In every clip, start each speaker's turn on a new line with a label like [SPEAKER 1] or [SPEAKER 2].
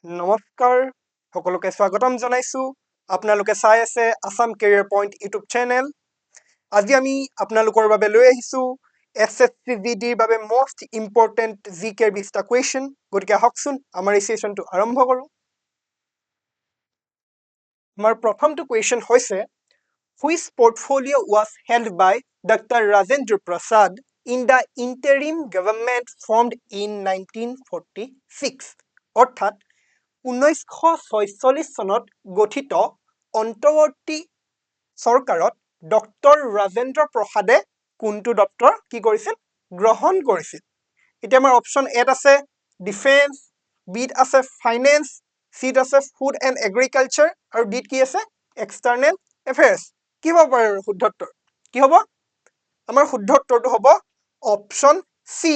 [SPEAKER 1] নমস্কাৰ সকলোকে স্বাগতম জনাইছো আপোনালোকে চাই আছে Assam career point YouTube channel আজি আমি আপোনালোকৰ বাবে লৈ আহিছো এছএছচি জিডিৰ বাবে মোষ্ট ইম্পৰ্টেণ্ট জিকেৰ 20টা কুৱেশ্যন গতিকে আহকচোন আমাৰ এই সেশনটো আৰম্ভ কৰোঁ আমাৰ প্ৰথমটো কুৱেশ্যন হৈছে which portfolio was held by Dr. Rajendra Prasad in the interim government formed in 1946 অৰ্থাৎ 1946 চনত গঠিত অন্তৰ্বৰ্তী চৰকাৰত ডক্টৰ ৰাজেন্দ্ৰ প্ৰসাদে কোনটো দপ্তৰ কি কৰিছিল গ্ৰহণ কৰিছিল এতিয়া আমাৰ অপচন এত আছে ডিফেন্স বিত আছে ফাইনেন্স সিত আছে ফুড এণ্ড এগ্ৰিকালচাৰ আৰু ডিত কি আছে এক্সটাৰ্নেল এফেয়াৰ্স কি হ'ব পাৰে শুদ্ধ উত্তৰ কি হ'ব আমাৰ শুদ্ধ উত্তৰটো হ'ব option sea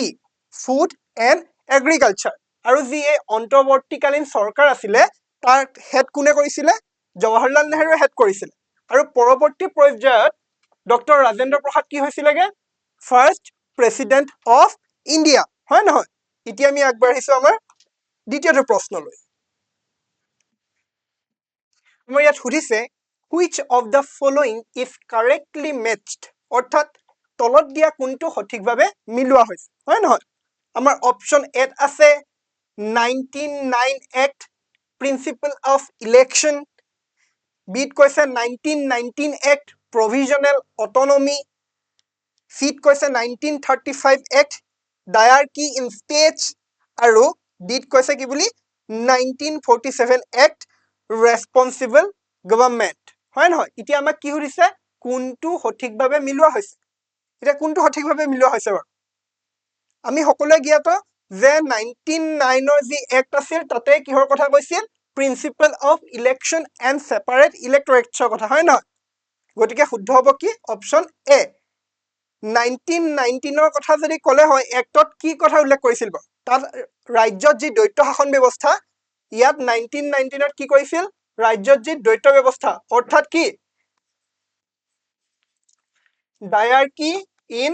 [SPEAKER 1] food and agriculture আৰু যি এই অন্তৰ্বৰ্তীকালীন চৰকাৰ আছিলে তাৰ হেড কোনে কৰিছিলে জৱাহৰলাল নেহৰুৱে হেড কৰিছিলে আৰু পৰৱৰ্তী পৰ্যায়ত ডক্টৰ ৰাজেন্দ্ৰ প্ৰসাদ কি হৈছিলেগে ফাৰ্ষ্ট প্ৰেসিডেন্ট অফ ইণ্ডিয়া হয় নহয় এতিয়া আমি আগবাঢ়িছো আমাৰ দ্বিতীয়টো প্ৰশ্নলৈ আমাৰ ইয়াত সুধিছে which of the following is correctly matched অৰ্থাৎ তলত দিয়া কোনটো সঠিকভাৱে মিলোৱা হৈছে হয় নহয় আমাৰ অপচন এত আছে 1909 Act Principle of Election বিত কৈছে 1919 Act Provisional Autonomy সিত কৈছে 1935 Act Diarchy in States আৰু ডিত কৈছে কি বুলি 1947 Act Responsible Government হয় নহয় এতিয়া আমাক কি সুধিছে কোনটো সঠিকভাৱে মিলোৱা হৈছে এটা কোনটো সঠিকভাৱে মিলোৱা হৈছে বাৰু আমি সকলোৱে জ্ঞাত যে 1909 যি এক্ট আছিল তাতে কিহৰ কথা কৈছিল principle of election and separate ইলেক্টৰেটছৰ কথা হয় নহয় গতিকে শুদ্ধ হ'ব কি অপচন এ 1919 কথা যদি ক'লে হয় এক্টত কি কথা উল্লেখ কৰিছিল বাৰু তাত ৰাজ্যত যি দ্বৈত শাসন ব্যৱস্থা ইয়াত 1919 কি কৰিছিল ৰাজ্যত যি দ্বৈত ব্যৱস্থা অৰ্থাৎ কি ডায়াৰ্কি ইন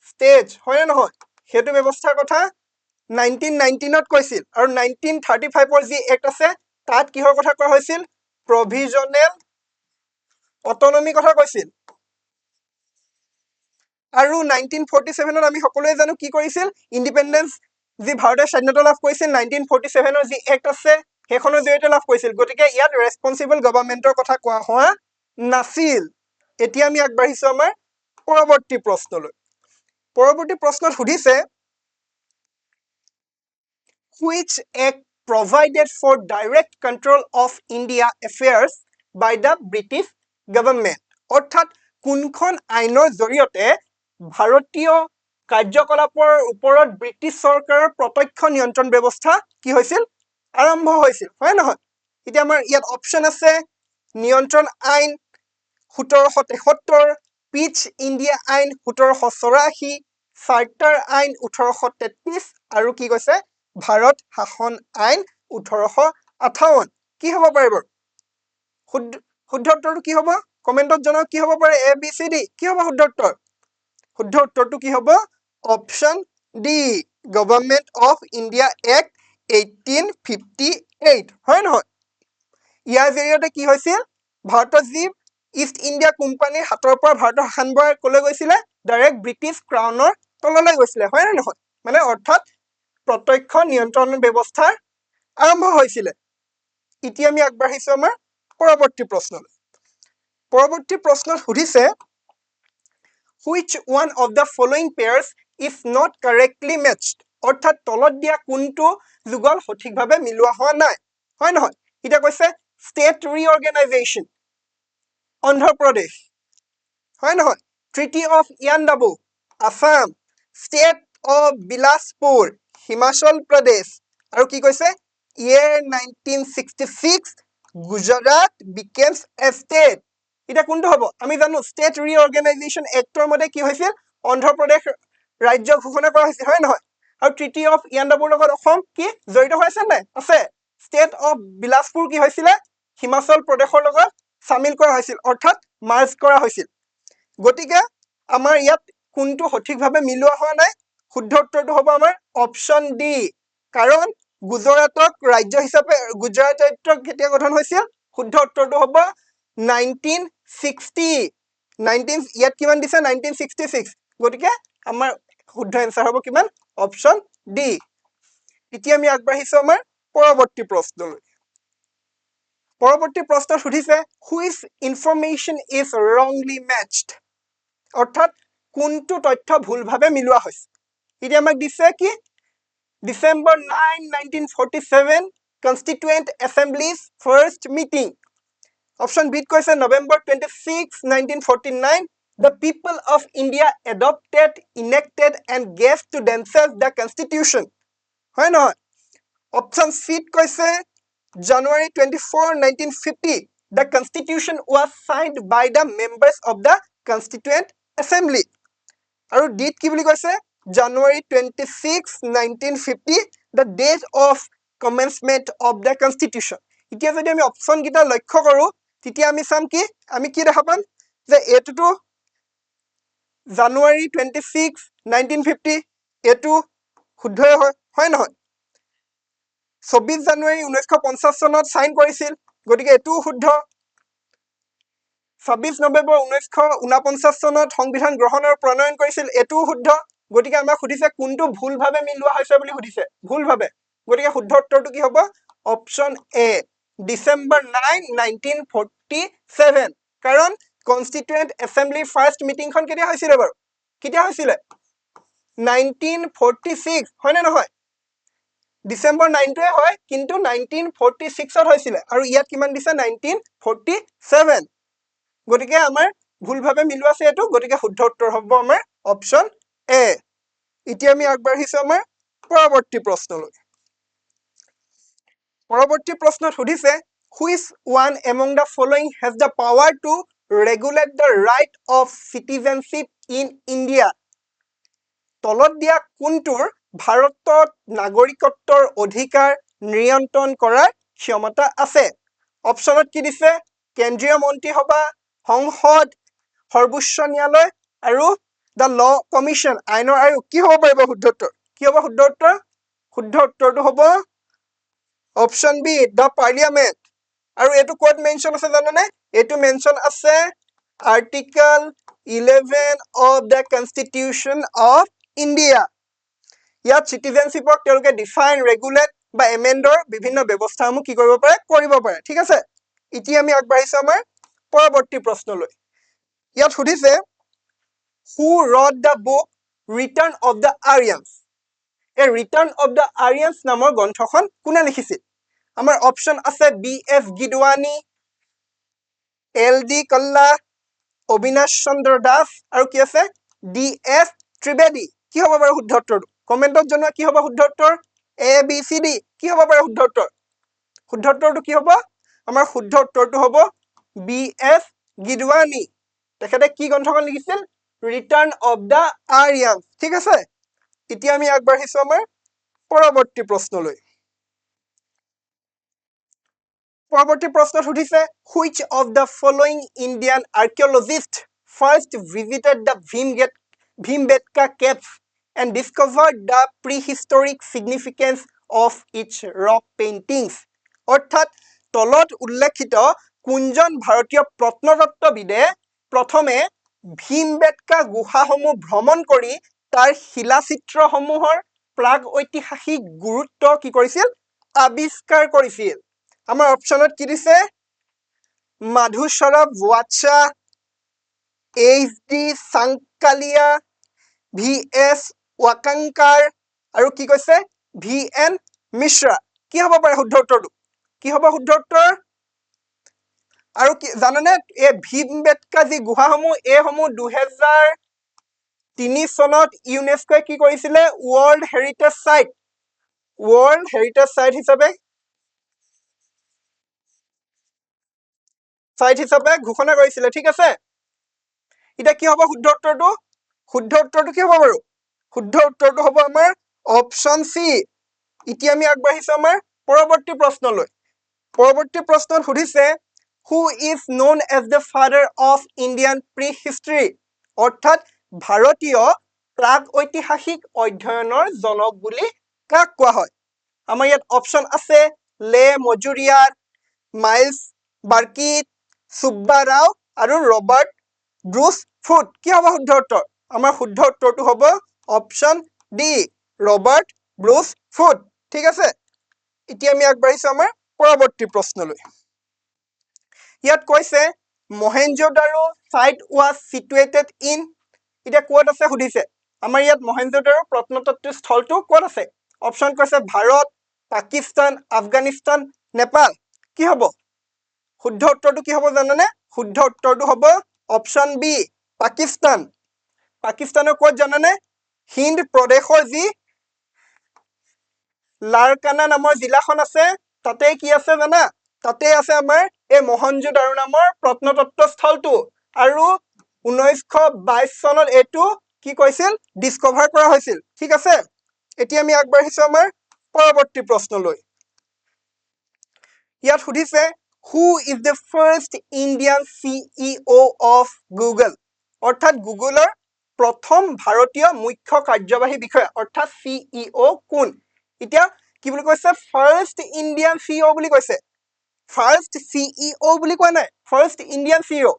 [SPEAKER 1] ষ্টেজ হয় নহয় সেইটো ব্যৱস্থাৰ কথা 1919 কৈছিল আৰু 1935 যি এক্ট আছে তাত কিহৰ কথা কোৱা হৈছিল প্ৰভিজনেল অটনমি কথা কৈছিল আৰু 1947 আমি সকলোৱে জানো কি কৰিছিল ইন্ডিপেন্ডেন্স যি ভাৰতে স্বাধীনতা লাভ কৰিছিল 1947 যি এক্ট আছে সেইখনৰ জৰিয়তে লাভ কৰিছিল গতিকে ইয়াত ৰেসপন্সিবল গভৰ্ণমেন্টৰ কথা কোৱা হোৱা নাছিল এতিয়া আমি আগবাঢ়িছো আমাৰ পৰৱৰ্তী প্ৰশ্নলৈ পৰৱৰ্তী প্ৰশ্নত সুধিছে which act provided for direct control of India affairs by the British government অৰ্থাৎ কোনখন আইনৰ জৰিয়তে ভাৰতীয় কাৰ্যকলাপৰ ওপৰত ব্ৰিটিছ চৰকাৰৰ প্ৰত্যক্ষ নিয়ন্ত্ৰণ ব্যৱস্থা কি হৈছিল আৰম্ভ হৈছিল হয় নহয় এতিয়া আমাৰ ইয়াত অপচন আছে নিয়ন্ত্ৰণ আইন 1773 পিচ ইণ্ডিয়া আইন 1784 চাৰ্টাৰ আইন 1833 আৰু কি কৈছে ভাৰত শাসন আইন 1858 কি হ'ব পাৰে বাৰু শুদ্ধ উত্তৰটো কি হ'ব কমেন্টত জনাওক কি হ'ব পাৰে এ বি চি ডি কি হ'ব শুদ্ধ উত্তৰটো কি হ'ব option D government of India act 1858 হয় নহয় ইয়াৰ জৰিয়তে কি হৈছিল ভাৰতৰ যি ইষ্ট ইণ্ডিয়া কোম্পানীৰ হাতৰ পৰা ভাৰতৰ শাসনভাৰ কলৈ গৈছিলে ডাইৰেক্ট ব্ৰিটিছ ক্ৰাউনৰ তললৈ গৈছিলে হয় নে নহয় মানে অৰ্থাৎ প্ৰত্যক্ষ নিয়ন্ত্ৰণ ব্যৱস্থাৰ আৰম্ভ হৈছিলে এতিয়া আমি আগবাঢ়িছো আমাৰ পৰৱৰ্তী প্ৰশ্নলৈ পৰৱৰ্তী প্ৰশ্নত সুধিছে which one of the following pairs is not correctly matched অৰ্থাৎ তলত দিয়া কোনটো যুগল সঠিকভাৱে মিলোৱা হোৱা নাই হয় নহয় এটা কৈছে ষ্টেট ৰিঅৰ্গেনাইজেশ্যন অন্ধ্ৰ প্ৰদেশ হয় নহয় treaty of Yandabo Assam state of Bilaspur Himachal Pradesh আৰু কি কৈছে year 1966 Gujarat becomes a state এটা কোনটো হ'ব আমি জানো ষ্টেট ৰিঅৰ্গেনাইজেশ্যন এক্টৰ মতে কি হৈছিল অন্ধ্ৰ প্ৰদেশ ৰাজ্য ঘোষণা কৰা হৈছিল হয় নহয় আৰু ট্ৰিটি অফ ইয়াণ্ডাবুৰ লগত অসম কি জড়িত হৈ আছে নাই আছে ষ্টেট অফ বিলাসপুৰ কি হৈছিলে হিমাচল প্ৰদেশৰ লগত সামিল কৰা হৈছিল অৰ্থাৎ মাৰ্জ কৰা হৈছিল গতিকে আমাৰ ইয়াত কোনটো সঠিকভাৱে মিলোৱা হোৱা নাই শুদ্ধ উত্তৰটো হ'ব আমাৰ অপচন ডি কাৰণ গুজৰাটক ৰাজ্য হিচাপে গুজৰাট ৰাজ্য কেতিয়া গঠন হৈছিল শুদ্ধ উত্তৰটো হ'ব 1960 ইয়াত কিমান দিছে 1966 গতিকে আমাৰ শুদ্ধ এনসাৰ হ'ব কিমান অপচন ডি এতিয়া আমি আগবাঢ়িছো আমাৰ পৰৱৰ্তী প্ৰশ্নলৈ পৰৱৰ্তী প্ৰশ্নত সুধিছে হুইচ ইনফৰমেশ্যন ইজ ৰংলি মেচড অৰ্থাৎ কোনটো তথ্য ভুলভাৱে মিলোৱা হৈছে এতিয়া আমাক দিছে কি December 9, 1947 Constituent Assembly's first meeting Option B কৈছে November 26, 1949 The people of India adopted, enacted and gave to themselves the constitution হয় নহয় Option C কৈছে January 24, 1950 The constitution was signed by the members of the Constituent Assembly আৰু date কি বুলি কৈছে January 26, 1950 the date of commencement of the constitution এতিয়া যদি আমি অপচন কিটা লক্ষ্য কৰো তেতিয়া আমি চাম কি আমি কি দেখা পাম যে এটো January 26, 1950 এটো শুদ্ধই হয় নহয় 24 জানুৱাৰী 1950 চনত সাইন কৰিছিল গতিকে এটো শুদ্ধ 26 নৱেম্বৰ 1949 চনত সংবিধান গ্ৰহণৰ প্ৰণয়ন কৰিছিল এটো শুদ্ধ গতিকে আমাক সুধিছে কোনটো ভুলভাৱে মিলোৱা হৈছে বুলি সুধিছে ভুলভাৱে গতিকে শুদ্ধ উত্তৰটো কি হ'ব অপচন এ ডিসেম্বৰ 9 1947 কাৰণ কনস্টিটুৱেন্ট এছেম্বলি ফাৰ্ষ্ট মিটিংখন কেতিয়া হৈছিল বাৰু কেতিয়া হৈছিল 1946 হয় নে নহয় ডিসেম্বৰ 9 টোৱে হয় কিন্তু 1946 ত হৈছিল আৰু ইয়াত কিমান দিছে 1947 গতিকে আমাৰ ভুলভাৱে মিলোৱা আছে এটো গতিকে শুদ্ধ উত্তৰ হ'ব আমাৰ অপচন এ এতিয়া আমি আগবাঢ়িছো আমাৰ পৰৱৰ্তী প্ৰশ্নলৈ পৰৱৰ্তী প্ৰশ্নত সুধিছে which one among the following has the power to regulate the right of citizenship in India তলত দিয়া কোনটোৰ ভাৰতত নাগৰিকত্বৰ অধিকাৰ নিয়ন্ত্ৰণ কৰাৰ ক্ষমতা আছে অপচনত কি দিছে কেন্দ্ৰীয় মন্ত্ৰীসভা সংসদ সৰ্বোচ্চ ন্যায়ালয় আৰু the law commission আইনৰ আয়োগ কি হ'ব পাৰিব শুদ্ধ উত্তৰ কি হ'ব শুদ্ধ উত্তৰটো হ'ব অপচন বি the parliament আৰু এটো কোড মেনশন আছে জাননে এটো মেনশন আছে article 11 of the constitution of India ইয়াত সিটিজেনশিপক তেওঁলোকে ডিফাইন ৰেগুলেট বা এমেন্ডৰ বিভিন্ন ব্যৱস্থাসমূহ কি কৰিব পাৰে ঠিক আছে এতিয়া আমি আগবাঢ়িছো আমাৰ পৰৱৰ্তী প্ৰশ্নলৈ ইয়াত সুধিছে who wrote the book Return of the Aryans এই Return of the Aryans নামৰ গ্ৰন্থখন কোনে লিখিছিল আমাৰ অপচন আছে বি এফ গিদৱানী এল ডি কল্লা অবিনাশ চন্দ্ৰ দাস আৰু কি আছে ডি এফ ত্ৰিবেদী কি হ'ব বাৰু শুদ্ধ উত্তৰটো কমেন্টত জনোৱা কি হ'ব শুদ্ধ উত্তৰ এ বি চি ডি কি হ'ব বাৰু শুদ্ধ উত্তৰটো কি হ'ব আমাৰ শুদ্ধ উত্তৰটো হ'ব বি এফ গিদৱানী তেখেতে কি গ্ৰন্থখন লিখিছিল ৰিটাৰ্ণ অফ দা আৰিয়ানছ ঠিক আছে এতিয়া আমি আগবাঢ়িছো আমাৰ পৰৱৰ্তী প্ৰশ্নলৈ পৰৱৰ্তী প্ৰশ্নত সুধিছে which of the following Indian archaeologists first visited the Bhimbetka caves and discovered the prehistoric significance of its rock paintings অৰ্থাৎ তলত উল্লেখিত কোনজন ভাৰতীয় প্ৰত্নতত্ত্ববিদে প্ৰথমে ভীমবেটকা গুহাসমূহ ভ্ৰমণ কৰি তাৰ শিলাচিত্ৰসমূহৰ প্ৰাগ ঐতিহাসিক গুৰুত্ব কি কৰিছিল আবিষ্কাৰ কৰিছিল আমাৰ অপচনত কি দিছে মাধুসৰব ওয়াটছা এইচ ডি সাংকালিয়া ভি এছ ওয়াকাংকাৰ আৰু কি কৈছে ভি এন মিশ্ৰা কি হ'ব পাৰে শুদ্ধ উত্তৰটো কি হ'ব শুদ্ধ উত্তৰ আৰু কি জাননে এই ভীমবেটকা যি গুহাসমূহ এইসমূহ 2003 চনত ইউনেস্কোয়ে কি কৰিছিলে ৱৰ্ল্ড হেৰিটেজ সাইট হিচাপে ঘোষণা কৰিছিলে ঠিক আছে এটা কি হ'ব শুদ্ধ উত্তৰটো কি হ'ব বাৰু শুদ্ধ উত্তৰটো হ'ব আমাৰ অপচন সি এতিয়া আমি আগবাঢ়িছো আমাৰ পৰৱৰ্তী প্ৰশ্নলৈ পৰৱৰ্তী প্ৰশ্নত সুধিছে who is known as the father of Indian prehistory অৰ্থাৎ ভাৰতীয় প্ৰাগ ঐতিহাসিক অধ্যয়নৰ জনক বুলি কাক কোৱা হয় আমাৰ ইয়াত অপশ্যন আছে লে মজুৰিয়াৰ, মাইলছ বাৰ্কিট, সুব্বা ৰাও আৰু ৰবাৰ্ট ব্ৰুচ ফুড। কি হ'ব শুদ্ধ উত্তৰ? আমাৰ শুদ্ধ উত্তৰটো হ'ব option D Robert Bruce food. ঠিক আছে, এতিয়া আমি আগবাঢ়িছো আমাৰ পৰৱৰ্তী প্ৰশ্নলৈ। ইয়াত কৈছে মহেঞ্জোদাৰো চাইট ৱাজ চিটুৱেটেড ইন, এতিয়া ক'ত আছে সুধিছে। আমাৰ ইয়াত মহেঞ্জোদাৰো প্ৰত্নতাত্ত্বিক স্থলটো ক'ত আছে? অপশ্যন কৈছে ভাৰত, পাকিস্তান, আফগানিস্তান, নেপাল। কি হ'ব শুদ্ধ উত্তৰটো? কি হ'ব জানানে? শুদ্ধ উত্তৰটো হ'ব অপশ্যন বি পাকিস্তান। পাকিস্তানৰ ক'ত জানানে? হিন্দ প্ৰদেশৰ যি লাৰকানা নামৰ জিলাখন আছে, তাতে কি আছে জানা? তাতে আছে আমাৰ এই মহেঞ্জোদাৰো নামৰ প্ৰত্নতত্ত্ব স্থলটো। আৰু 1922 চনত এইটো কি কৈছিল? ডিস্কভাৰ কৰা হৈছিল। ঠিক আছে, এতিয়া আমি আগবাঢ়িছো আমাৰ পৰৱৰ্তী প্ৰশ্নলৈ। ইয়াত সুধিছে who is the first Indian CEO of Google, অৰ্থাৎ গুগলৰ প্ৰথম ভাৰতীয় মুখ্য কাৰ্যবাহী বিষয়া অৰ্থাৎ CEO কোন? এতিয়া কি বুলি কৈছে? ফাৰ্ষ্ট ইণ্ডিয়ান CEO বুলি কৈছে, ফাৰ্ষ্ট CEO বুলি কোৱা নাই, ফাৰ্ষ্ট ইণ্ডিয়ান CEO।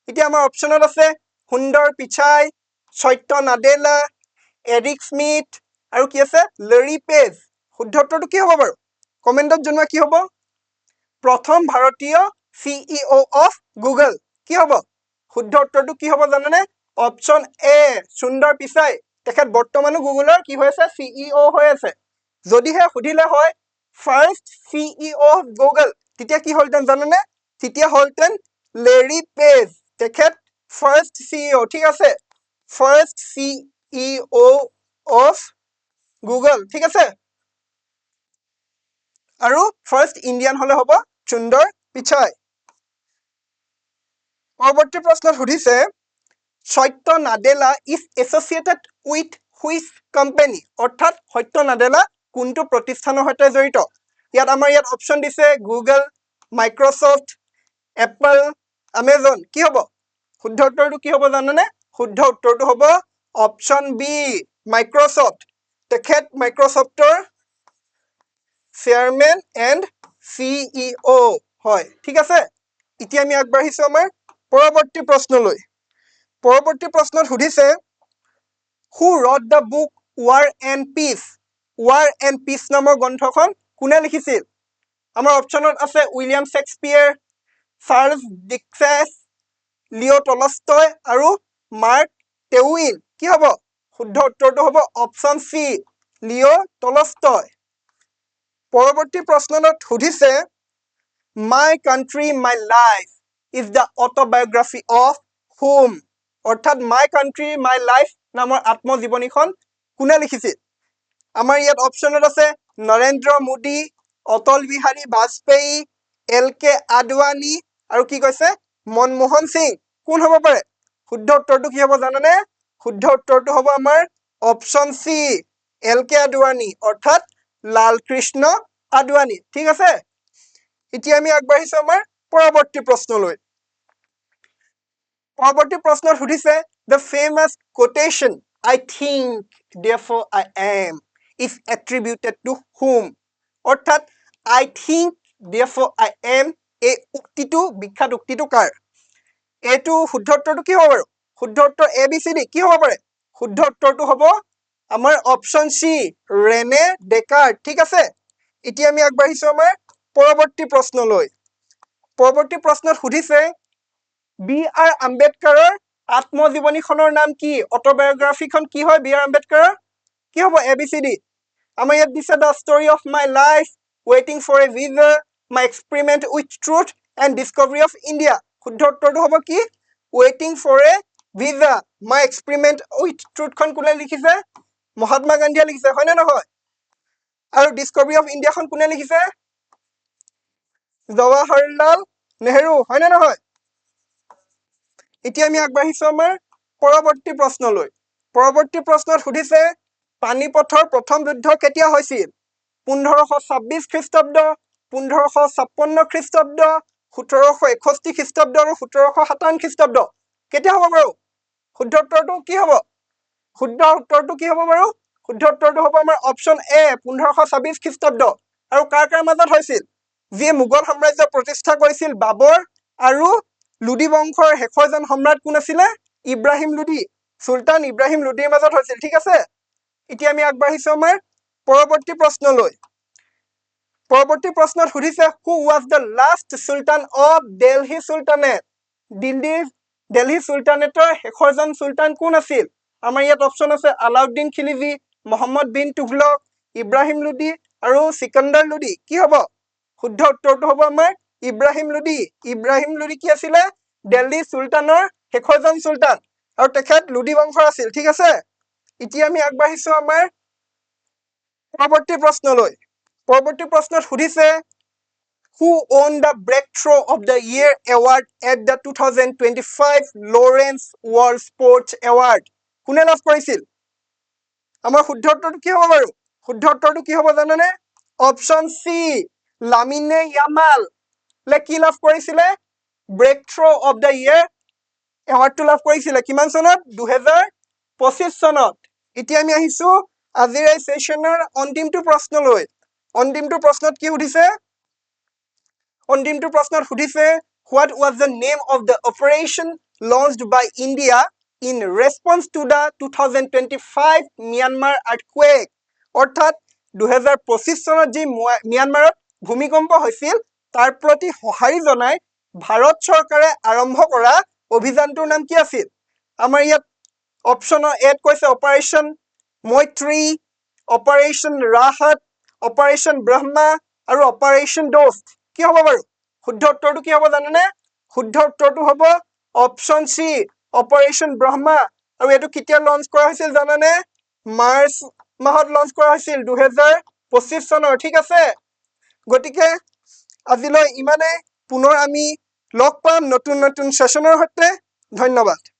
[SPEAKER 1] এতিয়া আমাৰ অপশ্যনত আছে সুন্দৰ পিচাই, সত্য নাডেলা, এৰিক স্মিথ আৰু কি আছে লেৰী পেজ। শুদ্ধ উত্তৰটো কি হ'ব বাৰু? কমেণ্টত জনোৱা কি হ'ব? প্ৰথম ভাৰতীয় CEO অফ গুগল কি হ'ব? শুদ্ধ উত্তৰটো কি হ'ব জানানে? অপশ্যন এ সুন্দৰ পিচাই। তেখেত বৰ্তমানো গুগলৰ কি হৈ আছে? CEO হৈ আছে। যদিহে সুধিলে হয় ফাৰ্ষ্ট CEO অফ গুগল, তেতিয়া কি হ'লহেঁতেন জানানে? তেতিয়া হ'লহেঁতেন লেৰী পেজ, তেখেত ফাৰ্ষ্ট CEO। ঠিক আছে, ফাৰ্ষ্ট CEO অফ গুগল। ঠিক আছে, আৰু ফাৰ্ষ্ট ইণ্ডিয়ান হলে হ'ব সুন্দৰ পিচাই। পৰৱৰ্তী প্ৰশ্নত সুধিছে সত্য Nadella is associated with which company, অৰ্থাৎ সত্য নাডেলা কোনটো প্ৰতিষ্ঠানৰ সৈতে জড়িত? ইয়াত আমাৰ ইয়াত অপশ্যন দিছে গুগল, মাইক্ৰ'ছফ্ট, এপল, আমাজন। কি হ'ব শুদ্ধ উত্তৰটো? কি হ'ব জানানে? শুদ্ধ উত্তৰটো হ'ব অপশ্যন বি মাইক্ৰ'ছফ্ট। তেখেত মাইক্ৰ'ছফ্টৰ চেয়াৰমেন এণ্ড CEO হয়। ঠিক আছে, এতিয়া আমি আগবাঢ়িছো আমাৰ পৰৱৰ্তী প্ৰশ্নলৈ। পৰৱৰ্তী প্ৰশ্নত সুধিছে who wrote the book war and peace, war and peace নামৰ গ্ৰন্থখন কোনে লিখিছিল? আমাৰ অপশ্যনত আছে William Shakespeare, Charles Dickens, Leo' Tolstoy আৰু মাৰ্ক টেউইন। কি হ'ব শুদ্ধ উত্তৰটো? হ'ব অপশ্যন চি লিঅ' টলষ্টয়। পৰৱৰ্তী প্ৰশ্নত সুধিছে my country my life is the autobiography of whom, অৰ্থাৎ মাই কাণ্ট্ৰি মাই লাইফ নামৰ আত্মজীৱনীখন কোনে লিখিছিল? আমাৰ ইয়াত অপশ্যনত আছে নৰেন্দ্ৰ মোদী, অটল বিহাৰী বাজপেয়ী, LK আদৱানী আৰু কি কৈছে মনমোহন সিং। কোন হ'ব পাৰে? শুদ্ধ উত্তৰটো কি হ'ব জানানে? শুদ্ধ উত্তৰটো হ'ব আমাৰ অপশ্যন চি LK আদৱানী, অৰ্থাৎ লাল কৃষ্ণ আদৱানী। ঠিক আছে, এতিয়া আমি আগবাঢ়িছো আমাৰ পৰৱৰ্তী প্ৰশ্নলৈ। পৰৱৰ্তী প্ৰশ্নত সুধিছে the famous quotation I think therefore I am is attributed to whom, অৰ্থাৎ I think therefore I am এই উক্তিটো বিখ্যাত উক্তিটো কাৰ? এইটো শুদ্ধ উত্তৰটো কি হ'ব বাৰু? শুদ্ধ উত্তৰ ABCD। কি হ'ব পাৰে? শুদ্ধ উত্তৰটো হ'ব আমাৰ অপশ্যন চি ৰেনে ডেকাৰ্ট। ঠিক আছে, এতিয়া আমি আগবাঢ়িছো আমাৰ পৰৱৰ্তী প্ৰশ্নলৈ। পৰৱৰ্তী প্ৰশ্নত সুধিছে BR আম্বেদকাৰৰ আত্মজীৱনীখনৰ নাম কি? অট'বায়োগ্ৰাফিখন কি হয় BR আম্বেদকাৰৰ? কি হ'ব ABCD? আমাৰ ইয়াত দিছে the story of my life, ৱেইটিং for a visa, my experiment with truth and discovery of India. শুদ্ধ উত্তৰটো হ'ব কি? ৱেইটিং for a visa, my experiment with ট্ৰুথখন কোনে লিখিছে? মহাত্মা গান্ধীয়ে লিখিছে, হয় নে নহয়? আৰু ডিস্কভাৰী অফ ইণ্ডিয়াখন কোনে লিখিছে? জৱাহৰলাল নেহেৰু, হয় নে নহয়? এতিয়া আমি আগবাঢ়িছো আমাৰ পৰৱৰ্তী প্ৰশ্নলৈ। পৰৱৰ্তী প্ৰশ্নত সুধিছে পানিপথৰ প্ৰথম যুদ্ধ কেতিয়া হৈছিল? 1526 খ্ৰীষ্টাব্দ, 1556 খ্ৰীষ্টাব্দ, 1761 খ্ৰীষ্টাব্দ আৰু 1757 খ্ৰীষ্টাব্দ। কেতিয়া হ'ব বাৰু? শুদ্ধ উত্তৰটো কি হ'ব? শুদ্ধ উত্তৰটো কি হ'ব বাৰু? শুদ্ধ উত্তৰটো হ'ব আমাৰ অপশ্যন এ 1526 খ্ৰীষ্টাব্দ আৰু কাৰ মাজত হৈছিল যিয়ে মোগল সাম্ৰাজ্য প্ৰতিষ্ঠা কৰিছিল বাবৰ আৰু লুডি বংশৰ শেষৰজন সম্ৰাট কোন আছিলে ইব্ৰাহিম লুডি চুলতান ইব্ৰাহিম লুডিৰ মাজত হৈছিল ঠিক আছে এতিয়া আমি আগবাঢ়িছো আমাৰ পৰৱৰ্তী প্ৰশ্নলৈ পৰৱৰ্তী প্ৰশ্নত সুধিছে who was the last sultan of Delhi sultanate Delhi চুলতানেটৰ শেষৰজন চুলতান কোন আছিল আমাৰ ইয়াত অপশ্যন আছে আলাউদ্দিন খিলজি মোহাম্মদ বিন তুগলক ইব্ৰাহিম লুডি আৰু সিকান্দাৰ লুডি কি হ'ব শুদ্ধ উত্তৰটো হ'ব আমাৰ ইব্ৰাহিম লুডি কি আছিলে দিল্লী চুলতানৰ শেষৰজন চুলতান আৰু তেখেত লুডি বংশৰ আছিল ঠিক আছে এতিয়া আমি আগবাঢ়িছো আমাৰ পৰৱৰ্তী প্ৰশ্নত সুধিছে who won the Breakthrough of the Year award at the 2025 Lawrence World Sports Award কোনে লাভ কৰিছিল আমাৰ শুদ্ধ উত্তৰটো কি হ'ব বাৰু শুদ্ধ উত্তৰটো কি হ'ব জানেনে অপশ্যন সি লামিনে ইয়ামাল লে কি লাভ কৰিছিলে ব্ৰেকথ্ৰ অফ দ্য ইয়েৰ এৱাৰ্ডটো লাভ কৰিছিলে কিমান চনত 2025 চনত এতিয়া আমি আহিছো আজিৰ এই সেশনৰ অন্তিমটো প্ৰশ্নলৈ অন্তিমটো প্ৰশ্নত কি সুধিছে what was the name of the operation launched by India in response to the 2025 Myanmar earthquake অৰ্থাৎ 2025 চনত যি মিয়ানমাৰত ভূমিকম্প হৈছিল তাৰ প্ৰতি সহাৰি জনাই ভাৰত চৰকাৰে আৰম্ভ কৰা অভিযানটোৰ নাম কি আছিল আমাৰ ইয়াত অপশ্যনৰ এড কৈছে অপাৰেশ্যন মৈত্ৰী অপাৰেশ্যন ৰাহত অপাৰেশ্যন ব্ৰহ্মা আৰু অপাৰেশ্যন দোস্ত কি হ'ব বাৰু শুদ্ধ উত্তৰটো কি হ'ব জানেনে শুদ্ধ উত্তৰটো হ'ব অপশ্যন সি অপাৰেশ্যন ব্ৰহ্মা আৰু এটো কেতিয়া লঞ্চ কৰা হৈছিল জানেনে মাৰ্চ মাহত লঞ্চ কৰা হৈছিল 2025 চনৰ ঠিক আছে গতিকে আজিলৈ ইমানে পুনৰ আমি লগ পাম নতুন সেশনৰ সৈতে ধন্যবাদ